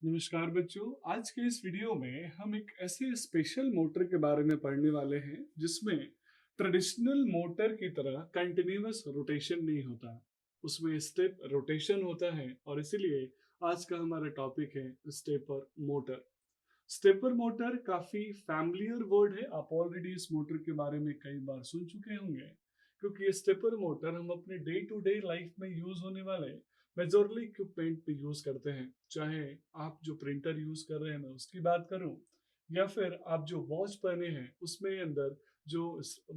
नमस्कार बच्चों। आज के इस वीडियो में हम एक ऐसे स्पेशल मोटर के बारे में पढ़ने वाले हैं जिसमें ट्रेडिशनल मोटर की तरह कंटिन्यूअस रोटेशन नहीं होता, उसमें स्टेप रोटेशन होता है और इसीलिए आज का हमारा टॉपिक है स्टेपर मोटर। स्टेपर मोटर काफी फैमिलियर वर्ड है, आप ऑलरेडी इस मोटर के बारे में कई बार सुन चुके होंगे क्योंकि ये स्टेपर मोटर हम अपने डे टू डे लाइफ में यूज होने वाले मेजरली इक्विपमेंट पे यूज करते हैं। चाहे आप जो प्रिंटर यूज कर रहे हैं मैं उसकी बात करूं, या फिर आप जो वॉच पहने हैं उसमें अंदर जो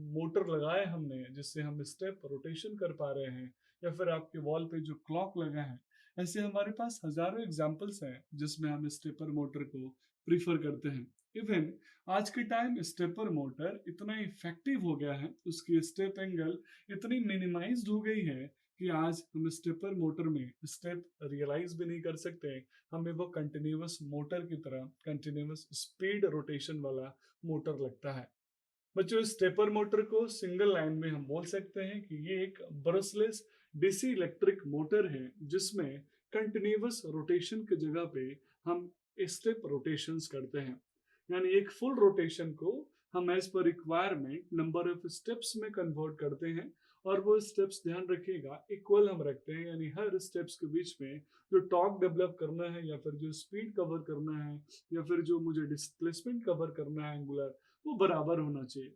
मोटर लगाए हमने जिससे हम स्टेप रोटेशन कर पा रहे हैं, या फिर आपके वॉल पे जो क्लॉक लगा है, ऐसे हमारे पास हजारों एग्जाम्पल्स हैं जिसमें हम स्टेपर मोटर को प्रीफर करते हैं। इवन आज के टाइम स्टेपर मोटर इतना इफेक्टिव हो गया है, उसकी स्टेप एंगल इतनी मिनिमाइज्ड हो गई है कि आज हम स्टेपर मोटर में स्टेप रियलाइज भी नहीं कर सकते। हमें वो कंटिन्यूअस मोटर की तरह कंटिन्यूअस स्पीड रोटेशन वाला मोटर लगता है। बच्चों, इस स्टेपर मोटर को सिंगल लाइन में हम बोल सकते हैं कि ये एक ब्रशलेस डीसी इलेक्ट्रिक मोटर है जिसमें कंटिन्यूअस रोटेशन की जगह पे हम स्टेप रोटेशंस करते हैं। यानी एक फुल रोटेशन को हम as per requirement number of steps में कन्वर्ट करते हैं, और वो स्टेप्स ध्यान रखिएगा इक्वल हम रखते हैं। यानी हर स्टेप्स के बीच में जो टॉर्क डेवलप करना है, या फिर जो स्पीड कवर करना है, या फिर जो मुझे डिस्प्लेसमेंट कवर करना है एंगुलर, वो बराबर होना चाहिए।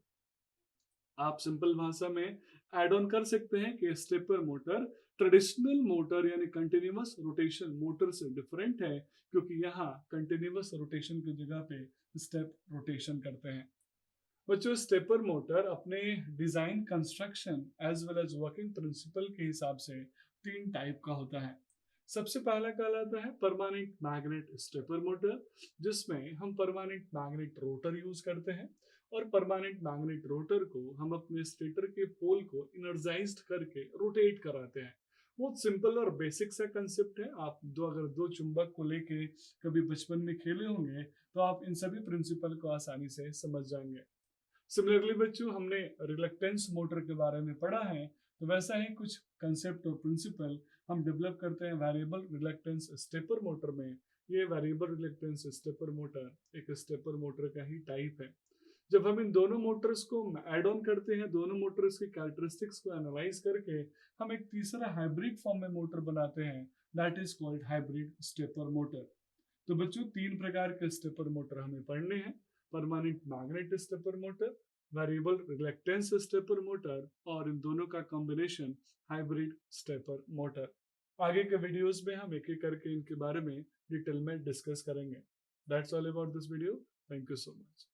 आप सिंपल भाषा में ऐड ऑन कर सकते हैं कि स्टेपर मोटर ट्रेडिशनल मोटर यानी कंटिन्यूअस रोटेशन मोटर से डिफरेंट है, क्योंकि यहाँ कंटिन्यूअस रोटेशन की जगह पे स्टेप रोटेशन करते हैं। बच्चों, स्टेपर मोटर अपने design, construction as well as working principle के हिसाब से तीन टाइप का होता है। सबसे पहला कहलाता है परमानेंट मैग्नेट स्टेपर मोटर, जिसमें हम परमानेंट मैग्नेट रोटर यूज करते हैं, और परमानेंट मैग्नेट रोटर को हम अपने स्टेटर के पोल को इनर्जाइज्ड करके रोटेट कराते हैं। बहुत सिंपल और बेसिक सा कंसेप्ट है। आप अगर दो चुंबक को लेके कभी बचपन में खेले होंगे तो आप इन सभी प्रिंसिपल को आसानी से समझ जाएंगे। सिमिलरली बच्चों, हमने रिलक्टेंस मोटर के बारे में पढ़ा है, तो वैसा ही कुछ कंसेप्ट और प्रिंसिपल हम डेवलप करते हैं वेरिएबल रिलक्टेंस स्टेपर मोटर में। ये वेरिएबल रिलक्टेंस स्टेपर मोटर एक स्टेपर मोटर का ही टाइप है। जब हम इन दोनों मोटर्स को ऐड ऑन करते हैं, दोनों मोटर्स की कैरेक्टरिस्टिक्स को एनालाइज करके हम एक तीसरा हाइब्रिड फॉर्म में मोटर बनाते हैं, that is called hybrid stepper motor. तो बच्चों, तीन प्रकार के स्टेपर मोटर हमें पढ़ने हैं: permanent magnet stepper motor, variable reluctance stepper motor, और इन दोनों का कॉम्बिनेशन हाइब्रिड स्टेपर मोटर। आगे के वीडियोस में हम एक एक करके इनके बारे में डिटेल में डिस्कस करेंगे। That's all about this video. Thank you so much.